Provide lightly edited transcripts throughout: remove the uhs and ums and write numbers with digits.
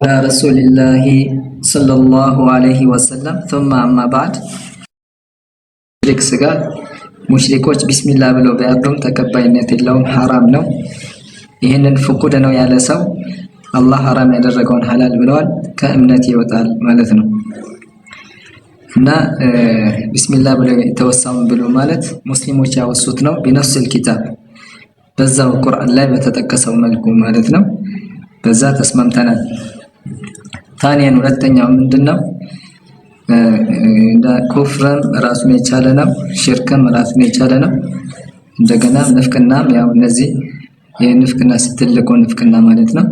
على رسول الله صلى الله عليه وسلم ثم أما بعد ሙሽሪክ ስጋ ሙሽሪኮች ቢስሚላህ ብለው ቢያርዱም ተቀባይነት የለውም፣ ሐራም ነው። ይህንን ፍቁድ ነው ያለ ሰው አላህ ሐራም ያደረገውን ሐላል ብለዋል፣ ከእምነት ይወጣል ማለት ነው። እና ቢስሚላህ ብለው የተወሳውን ብሎ ማለት ሙስሊሞች ያወሱት ነው ቢነፍስል ኪታብ በዛው ቁርአን ላይ በተጠቀሰው መልኩ ማለት ነው። በዛ ተስማምተናል። ታኒያን ሁለተኛው ምንድነው? ኩፍርም ራሱን የቻለ ነው፣ ሽርክም ራሱን የቻለ ነው። እንደገና ንፍቅናም ያው እነዚህ የንፍቅና ስትልቁ ንፍቅና ማለት ነው።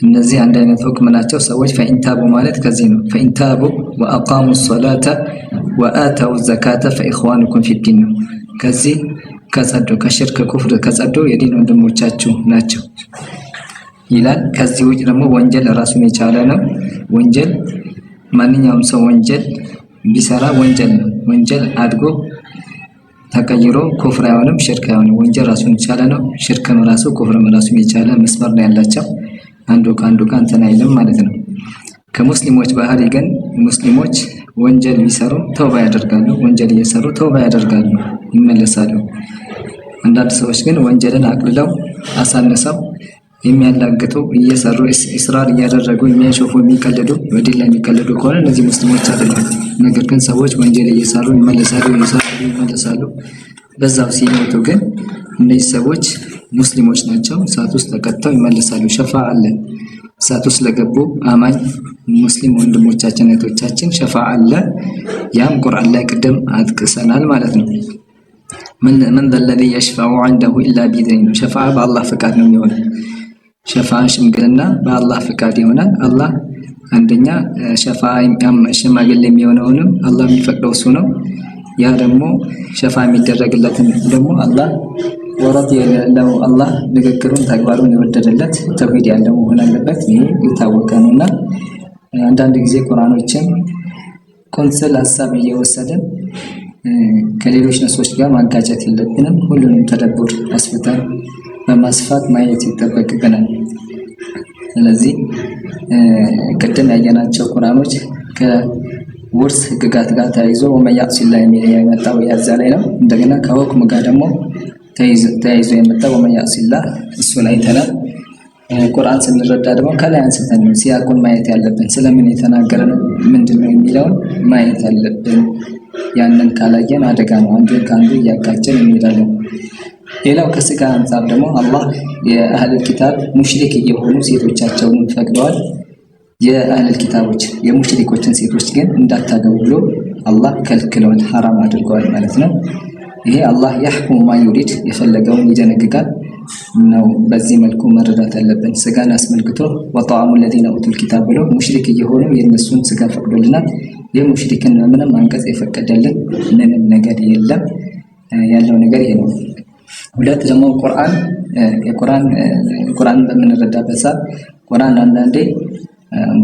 እነዚህ አንድ አይነት ሁክም ናቸው። ሰዎች ፈኢንታቡ ማለት ከዚህ ነው። ፈኢንታቡ ወአቃሙ ሶላተ ወአተው ዘካተ ፈኢኽዋኑኩም ፊዲን ነው። ከዚህ ከጸዱ ከሽርክ ኩፍር ከጸዱ የዲን ወንድሞቻችሁ ናቸው ይላል። ከዚህ ውጭ ደግሞ ወንጀል ራሱን የቻለ ነው። ወንጀል ማንኛውም ሰው ወንጀል ቢሰራ ወንጀል ነው። ወንጀል አድጎ ተቀይሮ ኩፍር አይሆንም፣ ሽርክ አይሆንም። ወንጀል ራሱን የቻለ ነው። ሽርክም ራሱ ኩፍርም ራሱን የቻለ መስመር ነው ያላቸው። አንዱ ከአንዱ ጋር እንትን አይልም ማለት ነው። ከሙስሊሞች ባህሪ ግን ሙስሊሞች ወንጀል ቢሰሩ ተውባ ያደርጋሉ። ወንጀል እየሰሩ ተውባ ያደርጋሉ፣ ይመለሳሉ። አንዳንድ ሰዎች ግን ወንጀልን አቅልለው አሳንሰው የሚያላግጡ እየሰሩ እስራር እያደረጉ የሚያሾፉ የሚቀልዱ በዲን ላይ የሚቀልዱ ከሆነ እነዚህ ሙስሊሞች አይደሉም። ነገር ግን ሰዎች ወንጀል እየሰሩ ይመለሳሉ። በዛው ሲሞቱ ግን እነዚህ ሰዎች ሙስሊሞች ናቸው። እሳት ውስጥ ተቀጥተው ይመለሳሉ። ሸፋ አለ። እሳት ውስጥ ለገቡ አማኝ ሙስሊም ወንድሞቻችን እህቶቻችን ሸፋ አለ። ያም ቁርአን ላይ ቅድም አጥቅሰናል ማለት ነው። ምን الذي يشفع عنده الا باذنه ሸፋ በአላህ ፍቃድ ነው የሚሆነው። ሸፋ ሽምግልና በአላህ ፍቃድ ይሆናል። አላህ አንደኛ ሸፋ ሽማግሌ የሚሆነውንም አላህ የሚፈቅደው እሱ ነው። ያ ደግሞ ሸፋ የሚደረግለትን ደግሞ አላህ ወረድ የለው አላህ ንግግሩን ተግባሩን የወደደለት ተውሂድ ያለው መሆን አለበት። ይሄ የታወቀ ነውና አንዳንድ ጊዜ ቁርአኖችን ኮንሰል ሐሳብ እየወሰድን ከሌሎች ነሶች ጋር ማጋጨት የለብንም። ሁሉንም ተደቡር አስፍተን በማስፋት ማየት ይጠበቅብናል። ስለዚህ ቅድም ያየናቸው ቁርአኖች ከውርስ ህግጋት ጋር ተያይዞ ወመያሲላ የሚል የመጣው ያዛ ላይ ነው። እንደገና ከሁክም ጋር ደግሞ ተያይዞ የመጣው ወመያሲላ እሱ ላይ ተላል። ቁርአን ስንረዳ ደግሞ ከላይ አንስተን ሲያቁን ማየት ያለብን ስለምን የተናገረ ነው ምንድነው የሚለውን ማየት ያለብን። ያንን ካላየን አደጋ ነው። አንዱን ከአንዱ እያጋጨን እንሄዳለን። ሌላው ከስጋ አንጻር ደግሞ አላህ የአህለል ኪታብ ሙሽሪክ የሆኑ ሴቶቻቸውን ፈቅደዋል። የአህለል ኪታቦች የሙሽሪኮችን ሴቶች ግን እንዳታገቡ ብሎ አላህ ከልክለዋል፣ ሐራም አድርገዋል ማለት ነው። ይሄ አላህ ያህኩሙ ማ ዩሪድ የፈለገውን ይደነግጋል ነው። በዚህ መልኩ መረዳት አለብን። ስጋን አስመልክቶ ወጣዕሙ الذين اوتوا الكتاب ብሎ ሙሽሪክ የሆኑ የነሱን ስጋ ፈቅዶልናል። የሙሽሪክን ምንም አንቀጽ የፈቀደልን ምንም ነገር የለም። ያለው ነገር ይሄ ነው። ሁለት ደግሞ ቁርአን በምንረዳበት ሰዓት ቁርአን አንዳንዴ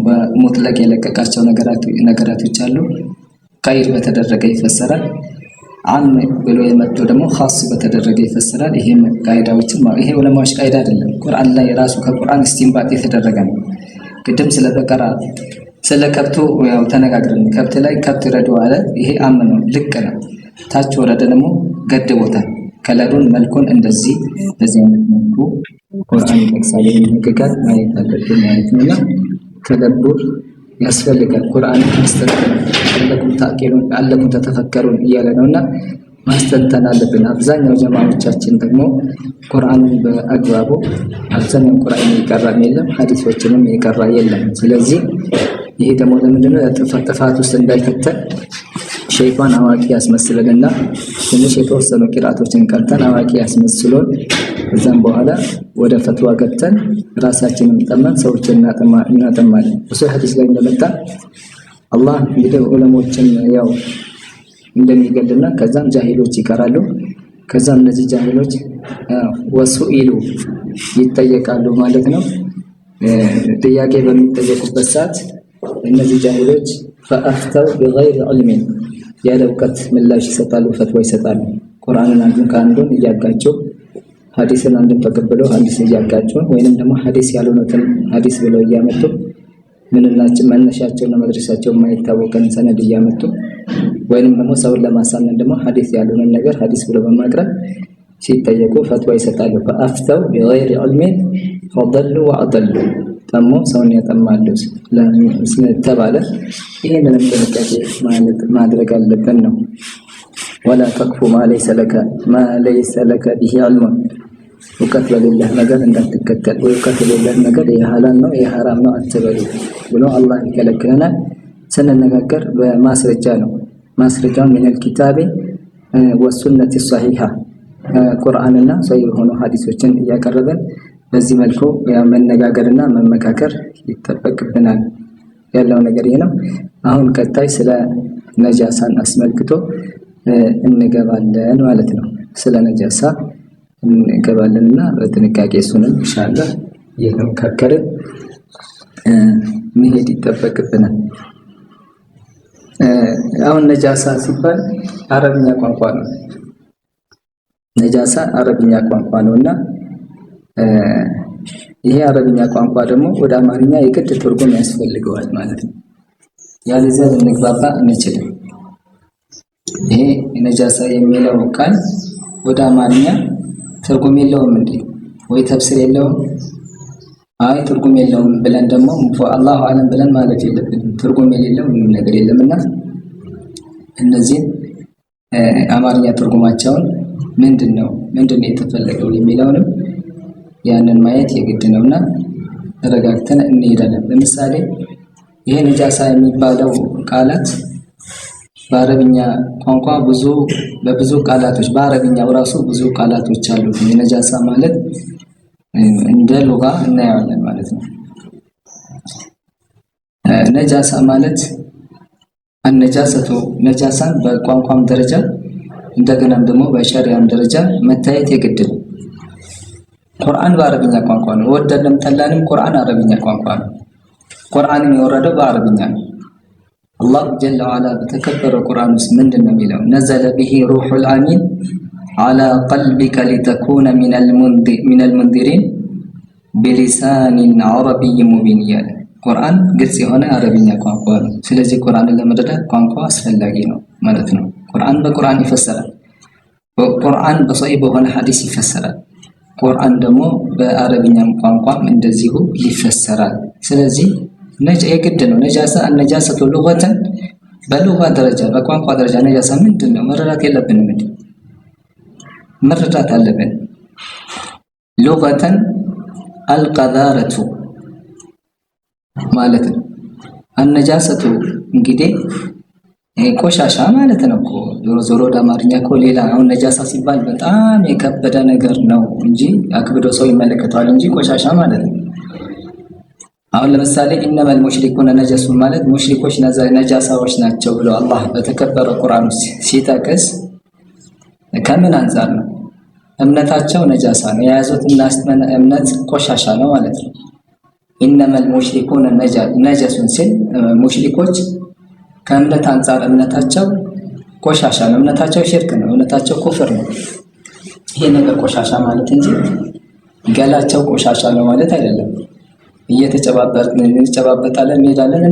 በሙጥለቅ የለቀቃቸው ነገራቶች አሉ። ቀይር በተደረገ ይፈሰራል። አም ብሎ የመጡ ደግሞ ኻስ በተደረገ ይፈሰራል። ይሄም ቃይዳዎችን ይሄ ዑለማዎች ቃይዳ አይደለም፣ ቁርአን ላይ ራሱ ከቁርአን እስቲንባጥ የተደረገ ነው። ቅድም ስለ በቀራ ስለ ከብቱ ያው ተነጋግረን ከብት ላይ ከብት ረዱ አለ። ይሄ አም ነው፣ ልቅ ነው። ታች ወረደ ደግሞ ገድቦታል። ከለሩን መልኩን እንደዚህ በዚህ አይነት መልኩ ቁርአን ይጠቅሳል። የሚገጋት ማየት አለብን ማለት ነውና ተደቡር ያስፈልጋል። ቁርአን ማስተንተን አለኩም ተተፈከሩን እያለ ነውና ማስተንተን አለብን። አብዛኛው ጀማዓዎቻችን ደግሞ ቁርአንን በአግባቡ አብዛኛው ቁርአን ይቀራም የለም፣ ሐዲሶችንም ይቀራ የለም። ስለዚህ ይሄ ደግሞ ለምንድነው ጥፋት ውስጥ እንዳይከተል ሸይጣን አዋቂ ያስመስለንና ትንሽ የተወሰኑ ቂራቶችን ቀርተን አዋቂ ያስመስሎን ከዛም በኋላ ወደ ፈትዋ ገብተን ራሳችንን ጠመን ሰዎችን እናጠማለን። እሱ ሐዲስ ላይ እንደመጣ አላህ እንግዲህ ዑለሞችን ያው እንደሚገልና ከዛም ጃሂሎች ይቀራሉ። ከዛም እነዚህ ጃሂሎች ወሱኢሉ ይጠየቃሉ ማለት ነው። ጥያቄ በሚጠየቁበት ሰዓት እነዚህ ጃሂሎች ፈአፍተው بغير علم ያለ እውቀት ምላሽ ይሰጣሉ፣ ፈትዋ ይሰጣሉ። ቁርአንን አንዱን ከአንዱን እያጋጩ ሐዲስን አንዱን ተቀብለው ሐዲስ እያጋጩ ወይንም ደግሞ ሐዲስ ያልሆነትን ሐዲስ ብለው እያመጡ ምንናችን መነሻቸውና መድረሻቸው የማይታወቀን ሰነድ እያመጡ ወይንም ደግሞ ሰውን ለማሳመን ደግሞ ሐዲስ ያሉን ነገር ሐዲስ ብሎ በማቅረብ ሲጠየቁ ፈትዋ ይሰጣሉ። ፈአፍተው بغير علم فضلوا وأضلوا ጠሞ ሰውን ያጠማሉ ስለተባለ ይሄንንም ጥንቃቄ ማድረግ አለብን ነው። ولا تقف ما ليس لك به علم እውቀት በሌለህ ነገር እንዳትከተል ወይ እውቀት የሌለህ ነገር የሐላል ነው የሐራም ነው አትበሉ ብሎ አላህ ይከለክለናል። ስንነጋገር በማስረጃ ነው። ማስረጃው من الكتاب والسنة الصحيحة ቁርአንና ሰሂህ የሆኑ ሐዲሶችን እያቀረበን በዚህ መልኩ መነጋገርና መመካከር ይተበቅብናል። ያለው ነገር ይሄ ነው። አሁን ቀጣይ ስለ ነጃሳን አስመልክቶ እንገባለን ማለት ነው። ስለ ነጃሳ እንገባለንና በጥንቃቄ እሱንም ኢንሻአላህ እየተመካከርን መሄድ ይተበቅብናል። አሁን ነጃሳ ሲባል አረብኛ ቋንቋ ነው። ነጃሳ አረብኛ ቋንቋ ነውና ይሄ አረብኛ ቋንቋ ደግሞ ወደ አማርኛ የግድ ትርጉም ያስፈልገዋል ማለት ነው። ያለዚያ ልንግባባ አንችልም። ይሄ ነጃሳ የሚለው ቃል ወደ አማርኛ ትርጉም የለውም እንዴ ወይ ተፍሲር የለውም? አይ ትርጉም የለውም ብለን ደግሞ አላሁ አለም ብለን ማለት የለብንም። ትርጉም የሌለው ምንም ነገር የለምና እነዚህ አማርኛ ትርጉማቸውን ምንድነው የተፈለገው የሚለውንም ያንን ማየት የግድ ነውና ተረጋግተን እንሄዳለን። ለምሳሌ ይሄ ነጃሳ የሚባለው ቃላት በአረብኛ ቋንቋ በብዙ ቃላቶች በአረብኛው ራሱ ብዙ ቃላቶች አሉት። ነጃሳ ማለት እንደ ሉጋ እናያለን ማለት ነው። ነጃሳ ማለት አነጃሰቱ ነጃሳን በቋንቋም ደረጃ እንደገናም ደግሞ በሸሪዓም ደረጃ መታየት የግድ ነው። ቁርአን በአረብኛ ቋንቋ ነው። ወደደም ጠላንም ቁርአን አረብኛ ቋንቋ ነው። ቁርአንም የወረደው በአረብኛ ነው። አላህ ጀለ ወዐላ በተከበረው ቁርአን ውስጥ ምንድነው የሚለው? ነዘለ ቢሂ ሩሑል አሚን ዐላ ቀልቢከ ሊተኩነ ሚነል ሙንዚሪን ቢሊሳኒን ዐረቢይን ሙቢን እያለ ቁርአን ግልጽ የሆነ አረብኛ ቋንቋ ነው። ስለዚህ ቁርአንን ለመረዳት ቋንቋ አስፈላጊ ነው ማለት ነው። ቁርአን በቁርአን ይፈሰራል። ቁርአን በሰሂህ በሆነ ሐዲስ ይፈሰራል። ቁርአን ደግሞ በአረብኛም ቋንቋም እንደዚሁ ይፈሰራል። ስለዚህ የግድ ነው። ነጃሳ አነጃሰቱ ሉገተን በሉጋ ደረጃ በቋንቋ ደረጃ ነጃሳ ምንድነው መረዳት የለብንም እንዴ? መረዳት አለብን። ሉገተን አልቀዛረቱ ማለት ነው። አነጃሰቱ እንግዲህ ቆሻሻ ማለት ነው እኮ ዞሮ ወደ አማርኛ እኮ ሌላ። አሁን ነጃሳ ሲባል በጣም የከበደ ነገር ነው እንጂ አክብዶ ሰው ይመለከተዋል እንጂ ቆሻሻ ማለት ነው። አሁን ለምሳሌ ኢነመል ሙሽሪኩነ ነጀሱን ማለት ሙሽሪኮች ነጃሳዎች ናቸው ብሎ አላህ በተከበረው ቁርአን ውስጥ ሲጠቅስ ከምን አንፃር ነው? እምነታቸው ነጃሳ ነው፣ የያዙት እምነት ቆሻሻ ነው ማለት ነው። ኢነመል ሙሽሪኩነ ነጀሱን ሲል ሙሽሪኮች ከእምነት አንፃር እምነታቸው ቆሻሻ ነው፣ እምነታቸው ሽርክ ነው፣ እምነታቸው ኩፍር ነው። ይሄ ነገር ቆሻሻ ማለት እንጂ ገላቸው ቆሻሻ ነው ማለት አይደለም። እንጨባበጣለን፣ እንሄዳለን፣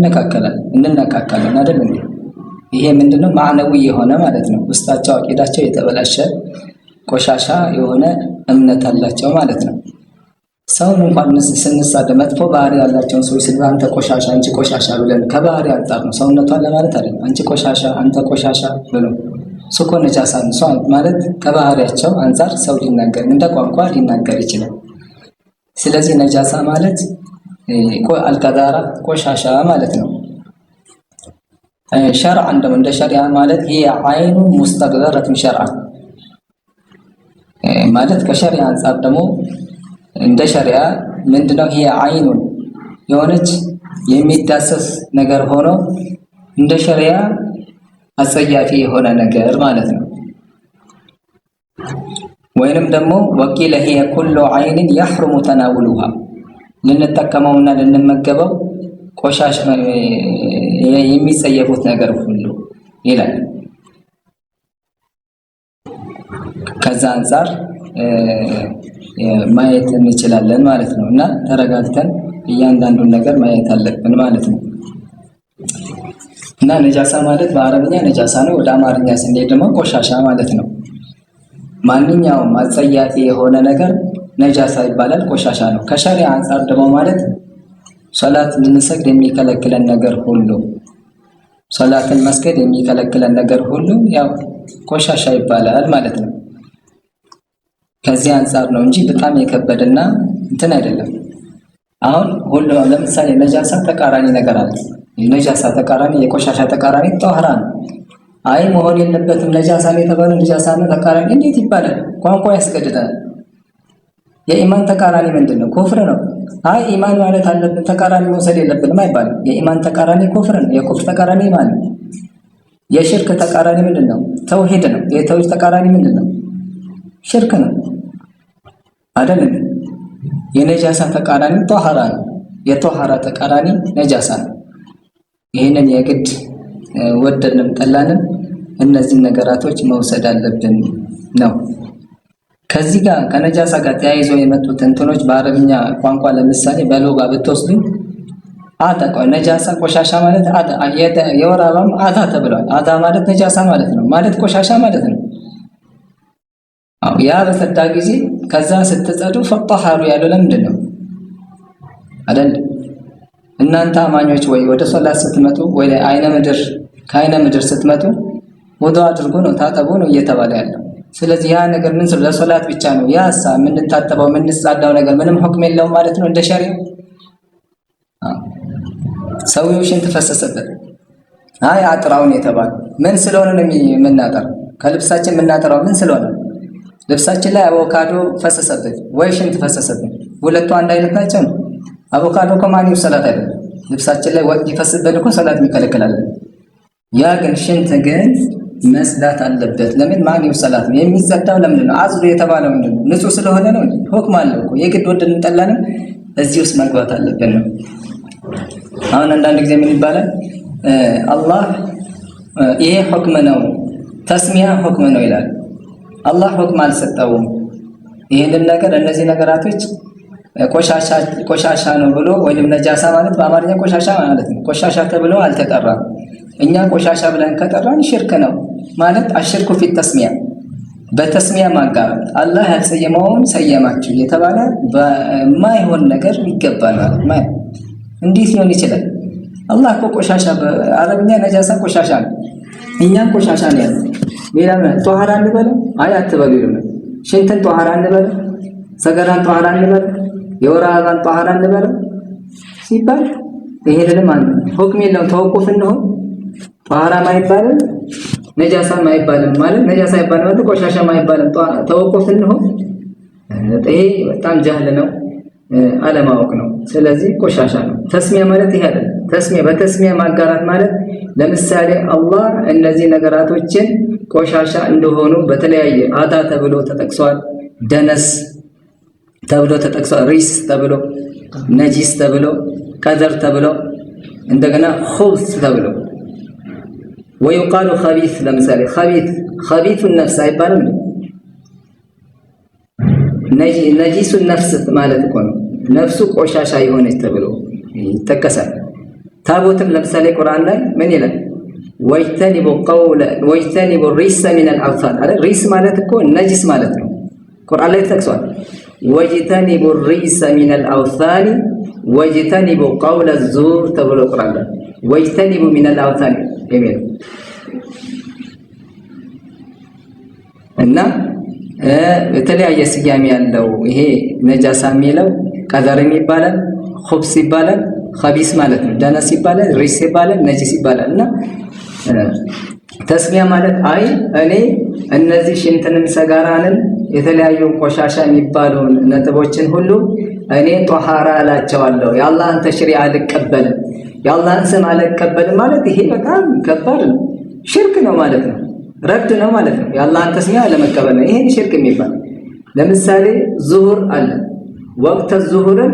እንነካካለን አይደል እንዴ? ይሄ ምንድነው? ማዕነዊ የሆነ ማለት ነው። ውስጣቸው አቂዳቸው የተበላሸ ቆሻሻ የሆነ እምነት አላቸው ማለት ነው። ሰውን እንኳን ስንሳደ መጥፎ ባህሪ ያላቸውን ሰዎች አንተ ቆሻሻ፣ አንቺ ቆሻሻ ብለን ከባህሪ አንፃር ነው፣ ሰውነቷን ለማለት አይደለም። አንቺ ቆሻሻ፣ አንተ ቆሻሻ ብሎ ሱኮ ነጃሳ ነው ማለት ከባህሪያቸው አንፃር ሰው ሊናገር እንደ ቋንቋ ሊናገር ይችላል። ስለዚህ ነጃሳ ማለት አልቀዛራ ቆሻሻ ማለት ነው። ሸርዓን ደግሞ እንደ ሸሪዓ ማለት ይሄ አይኑ ሙስተግዘረቱ ሸርዓን ማለት ከሸሪዓ አንፃር ደግሞ እንደ ሸሪዓ ምንድነው? ይሄ አይኑን የሆነች የሚዳሰስ ነገር ሆኖ እንደ ሸሪዓ አጸያፊ የሆነ ነገር ማለት ነው። ወይንም ደግሞ ወቂለ هي كل عين يحرم تناولها ልንጠቀመውና ልንመገበው ቆሻሻ የሚጸየፉት ነገር ሁሉ ይላል። ከዛ አንፃር ማየት እንችላለን ማለት ነው። እና ተረጋግተን እያንዳንዱን ነገር ማየት አለብን ማለት ነው። እና ነጃሳ ማለት በአረብኛ ነጃሳ ነው። ወደ አማርኛ ስንሄድ ደግሞ ቆሻሻ ማለት ነው። ማንኛውም አጸያፊ የሆነ ነገር ነጃሳ ይባላል፣ ቆሻሻ ነው። ከሸሪዓ አንፃር ደግሞ ማለት ሶላት ልንሰግድ የሚከለክለን ነገር ሁሉ፣ ሶላትን መስገድ የሚከለክለን ነገር ሁሉ ያው ቆሻሻ ይባላል ማለት ነው። ከዚህ አንፃር ነው እንጂ በጣም የከበደና እንትን አይደለም። አሁን ሁሉ ለምሳሌ ነጃሳ ተቃራኒ ነገር አለ። የነጃሳ ተቃራኒ የቆሻሻ ተቃራኒ ጧህራ ነው። አይ መሆን የለበትም ነጃሳ ነው የተባለው ነጃሳ ነው ተቃራኒ እንዴት ይባላል? ቋንቋ ያስገድዳል። የኢማን ተቃራኒ ምንድነው? ኩፍር ነው። አይ ኢማን ማለት አለብን ተቃራኒ መውሰድ የለብንም አይባልም። የኢማን ተቃራኒ ኩፍር ነው። የኩፍር ተቃራኒ ኢማን ነው። የሽርክ ተቃራኒ ምንድነው? ተውሂድ ነው። የተውሂድ ተቃራኒ ምንድነው? ሽርክ ነው አይደለም። የነጃሳ ተቃራኒ ጧህራ ነው። የጧህራ ተቃራኒ ነጃሳ ነው። ይሄንን የግድ ወደድንም ጠላንም እነዚህ ነገራቶች መውሰድ አለብን ነው። ከዚህ ጋር ከነጃሳ ጋር ተያይዞ የመጡት እንትኖች በአረብኛ ቋንቋ ለምሳሌ በሎጋ ብትወስዱ ነጃሳ ቆሻሻ ማለት የወር አበባም አዳ ተብሏል። አዳ ማለት ነጃሳ ማለት ነው፣ ማለት ቆሻሻ ማለት ነው። ያ በጸዳ ጊዜ ከዛ ስትጸዱ ፈጣሃሩ ያለው ለምንድን ነው አይደል? እናንተ አማኞች ወይ ወደ ሶላት ስትመጡ ወይ ከአይነ ምድር ስትመጡ ወዶ አድርጎ ነው ታጠቡ ነው እየተባለ ያለው። ስለዚህ ያ ነገር ምን ለሶላት ብቻ ነው። ያሳ የምንታጠበው የምንጻዳው ነገር ምንም ሁክም የለውም ማለት ነው እንደ ሸሪዓ። ሰውየው ሽንት ፈሰሰበት፣ አይ አጥራውን የተባለ ምን ስለሆነ ነው የምናጠራው? ከልብሳችን የምናጠራው ምን ስለሆነ? ልብሳችን ላይ አቮካዶ ፈሰሰበት ወይ ሽንት ፈሰሰበት፣ ሁለቱ አንድ አይነት ናቸው ነው? አቮካዶ ከማን ይሰላት አይደለም። ልብሳችን ላይ ወጥ ይፈስበት እኮ ሰላት ይከለክላል። ያ ግን ሽንት ግን መስዳት አለበት። ለምን ማን ይሰላት ነው የሚጸዳው? ለምንድን ነው አዝሩ የተባለው? ምንድን ነው? ንጹህ ስለሆነ ነው። ሁክም አለው እኮ የግድ ወደን እንጠላንም እዚህ ውስጥ መግባት አለብን ነው። አሁን አንዳንድ ጊዜ ምን ይባላል? አላህ ይሄ ሁክም ነው ተስሚያ ሁክም ነው ይላል። አላህ ሁክም አልሰጠውም። ይሄንን ነገር እነዚህ ነገራቶች ቆሻሻ ነው ብሎ ወይም ነጃሳ ማለት በአማርኛ ቆሻሻ ማለት ነው። ቆሻሻ ተብሎ አልተጠራም። እኛ ቆሻሻ ብለን ከጠራን ሽርክ ነው ማለት አሽርኩ ፊት ተስሚያ፣ በተስሚያ ማጋራት። አላህ ያልሰየመውን ሰየማችሁ የተባለ በማይሆን ነገር ይገባል ማለት እንዴት ሊሆን ይችላል? አላህ እኮ ቆሻሻ በአረብኛ ነጃሳ ቆሻሻ ነው። እኛም ቆሻሻ ነው ያለው። ሌላ ጧሃራ እንበለው አይ አትበሉ ይሉናል። ሽንትን ጧሃራ እንበለው፣ ሰገራን ጧሃራ እንበለው፣ የወር አበባን ጧሃራ እንበለው ሲባል ይሄንንም አንድ ሁክም የለውም። ተወቁፍ እንሆን ጧሃራም አይባልም ነጃሳም አይባልም ማለት ነጃሳ አይባልም ማለት ቆሻሻም አይባልም። ተወቁፍ እንሆን ይሄ በጣም ጃህል ነው፣ አለማወቅ ነው። ስለዚህ ቆሻሻ ነው። ተስሚያ ማለት ይሄ አይደለም። ተስሚያ በተስሚያ ማጋራት ማለት ለምሳሌ አላህ እነዚህ ነገራቶችን ቆሻሻ እንደሆኑ በተለያየ አዳ ተብሎ ተጠቅሷል። ደነስ ተብሎ ተጠቅሷል። ሪስ ተብሎ፣ ነጂስ ተብሎ፣ ቀደር ተብሎ፣ እንደገና ኹብስ ተብሎ ወይቃሉ ኸቢስ። ለምሳሌ ኸቢቱ ነፍስ አይባልም። ነጂሱ ነፍስ ማለት እኮ ነው ነፍሱ ቆሻሻ የሆነች ተብሎ ይጠቀሳል። ታቦትም ለምሳሌ ቁርአን ላይ ምን ይላል? ወይተኒቡ ሪሰ ሚነል አውሳን አለ። ሪስ ማለት እኮ ነጂስ ማለት ነው። ቁርአን ላይ ተጠቅሷል። ወይተኒቡ ሪሰ ሚነል አውሳን ወይተኒቡ ቀውለ ዙር ተብሎ ቁርአን ላይ ወይተኒቡ ሚነል አውሳን የሚለው እና የተለያየ ስያሜ ያለው ይሄ ነጃሳ የሚለው ቀደርም ይባላል፣ ኹብስ ይባላል፣ ኸቢስ ማለት ነው። ደነስ ይባላል፣ ሪስ ይባላል፣ ነጂስ ይባላል። እና ተስሚያ ማለት አይ እኔ እነዚህ ሽንትንም ሰጋራንም የተለያዩ ቆሻሻ የሚባሉ ነጥቦችን ሁሉ እኔ ጧሃራ እላቸዋለሁ። የአላህን ተሽሪዕ አልቀበልም፣ የአላህን ስም አልቀበልም ማለት ይሄ በጣም ከባድ ነው። ሽርክ ነው ማለት ነው። ረድ ነው ማለት ነው። የአላህን ተስሚያ ለመቀበል ነው። ይሄን ሽርክ የሚባል ለምሳሌ ዙሁር አለ። ወቅተ ዙሁርን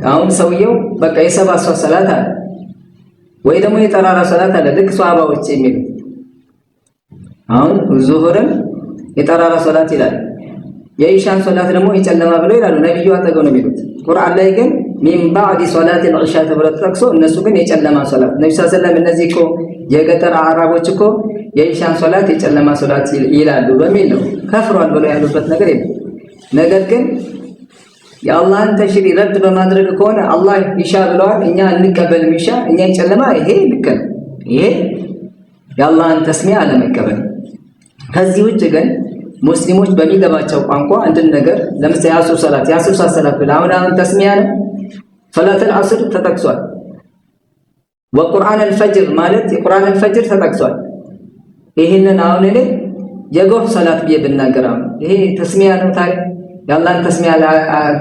አሁን ሰውየው በቃ የሰባት ሰው ሰላት አለ ወይ ደግሞ የጠራራ ሰላት አለ። ልክ ሷሃባዎች የሚሉት አሁን ዙሁርን የጠራራ ሰላት ይላል፣ የኢሻን ሰላት ደግሞ የጨለማ ብለው ይላሉ። ነብዩ አጠገው ነው የሚሉት። ቁርአን ላይ ግን ሚን ባዕድ ሶላት ልዕሻ ተብሎ ተጠቅሶ እነሱ ግን የጨለማ ሶላት ነቢ ስ ሰለም እነዚህ እኮ የገጠር አዕራቦች እኮ የኢሻን ሶላት የጨለማ ሶላት ይላሉ በሚል ነው ከፍሯል ብለው ያሉበት ነገር የለም። ነገር ግን የአላህን ተሽሪ ረድ በማድረግ ከሆነ አላህ ኢሻ ብለዋል እኛ እንቀበልም ኢሻ እኛ የጨለማ ይሄ ልክ ነው። ይሄ የአላህን ተስሚያ አለመቀበል። ከዚህ ውጭ ግን ሙስሊሞች በሚገባቸው ቋንቋ አንድን ነገር ለምሳሌ የአሱር ሰላት ብለህ አሁን ተስሚያ ነው። ሶላተል ዐስር ተጠቅሷል። ወቁርአን አልፈጅር ማለት የቁርአን አልፈጅር ተጠቅሷል። ይህንን አሁን እኔ የጎህ ሰላት ብዬ ብናገር ይሄ ተስሚያ ነው። ታዲያ የአላህን ተስሚያ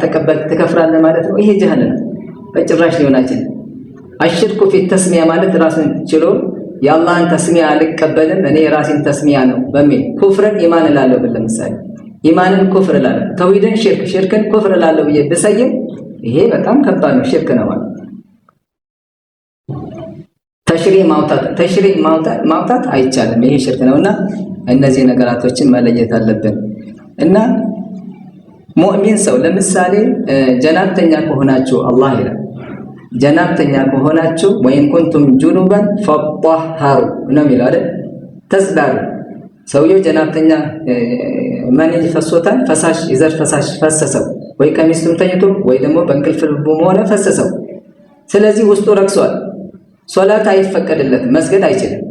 ተቀበል ትከፍራለህ ማለት ነው። ይሄ ጀህል ነው፣ በጭራሽ ሊሆን አይችልም። አሽርኩ ፊት ተስሚያ ማለት ራስን ችሎ የአላህን ተስሚያ አልቀበልም እኔ የራሴን ተስሚያ ነው በሚል ኩፍርን ኢማን እላለሁ ብል ለምሳሌ ኢማንን ኩፍር እላለሁ፣ ተውሂድን ሽርክን ኩፍር እላለሁ ብዬ ብሰይም ይሄ በጣም ከባድ ነው፣ ሽርክ ነው ማለት። ተሽሪዕ ማውጣት አይቻልም፣ ይሄ ሽርክ ነውና እነዚህ ነገራቶችን መለየት አለብን። እና ሙእሚን ሰው ለምሳሌ ጀናብተኛ ከሆናችሁ አላህ ይላል ጀናብተኛ ከሆናችሁ ወይን ኩንቱም ጁኑበን ፈጠሃሩ ነው የሚለው አይደል? ተጽዳሩ። ሰውየው ጀናብተኛ ማንኝ ፈሶታል፣ ፈሳሽ የዘር ፈሳሽ ፈሰሰው፣ ወይ ከሚስቱም ተኝቶ ወይ ደግሞ በእንቅልፍ ልቡም ሆነ ፈሰሰው። ስለዚህ ውስጡ ረክሷል፣ ሶላት አይፈቀድለትም፣ መስገድ አይችልም።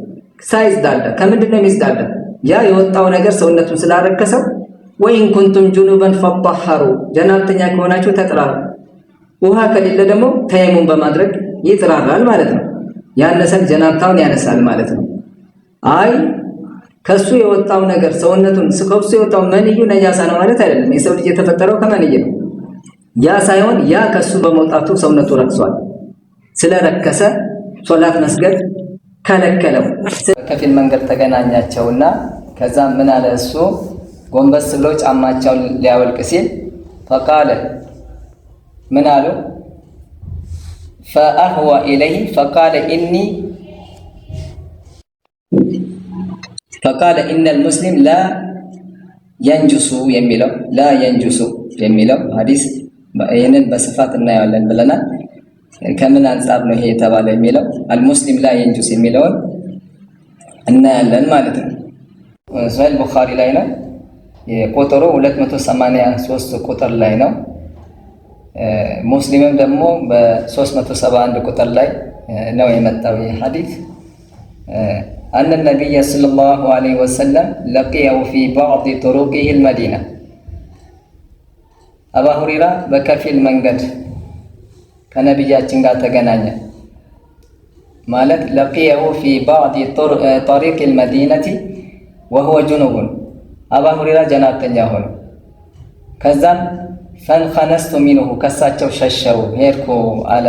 ሳይዝዳዳ ከምንድን ነው የሚዝዳዳ? ያ የወጣው ነገር ሰውነቱን ስላረከሰው ወይን ኩንቱም ጁኑበን ፈጠሃሩ ጀናብተኛ ከሆናችሁ ተጥራሩ። ውሃ ከሌለ ደግሞ ተየሙም በማድረግ ይጥራራል ማለት ነው። ያነሰን ጀናብታውን ያነሳል ማለት ነው። አይ ከሱ የወጣው ነገር ሰውነቱን ከሱ የወጣው መንዩ ነጃሳ ነው ማለት አይደለም። የሰው ልጅ የተፈጠረው ከመንይ ነው። ያ ሳይሆን ያ ከሱ በመውጣቱ ሰውነቱ ረክሷል። ስለረከሰ ሶላት መስገድ ከለከለው። ከፊል መንገድ ተገናኛቸውና ከዛ ምን አለ እሱ ጎንበስ ብሎ ጫማቸውን ሊያወልቅ ሲል ፈቃለ ምን አሉ ፈአህወ ኢለይህ ፈቃለ ኢነል ሙስሊም ላ የንጁሱ የሚለው ሐዲስ ይህንን በስፋት እናየዋለን ብለናል። ከምን አንጻር ነው ይሄ የተባለ የሚለው አልሙስሊም ላ የንጁስ የሚለውን እናያለን ማለት ነው። ሶሒህ ቡኻሪ ላይ ነው ቁጥሩ 283 ቁጥር ላይ ነው። ሙስሊምም ደግሞ በ371 ቁጥር ላይ ነው የመጣው ይህ ሐዲስ። አነ ነቢይ ሰለላሁ ዐለይሂ ወሰለም ለቂየው ፊ ባዕድ ጡሩቂሂ አልመዲና አቡ ሁረይራ በከፊል መንገድ ከነቢያችን ጋር ተገናኘ ማለት ለቂየው ፊ ባዕድ ጠሪቅ አልመዲነቲ ወሁወ ጁኑቡን አቡ ሁረይራ ጀናብተኛ ሆኖ ከዛም ፈንኸነስቱ ሚንሁ ከሳቸው ሸሸው ሄድኩ አለ።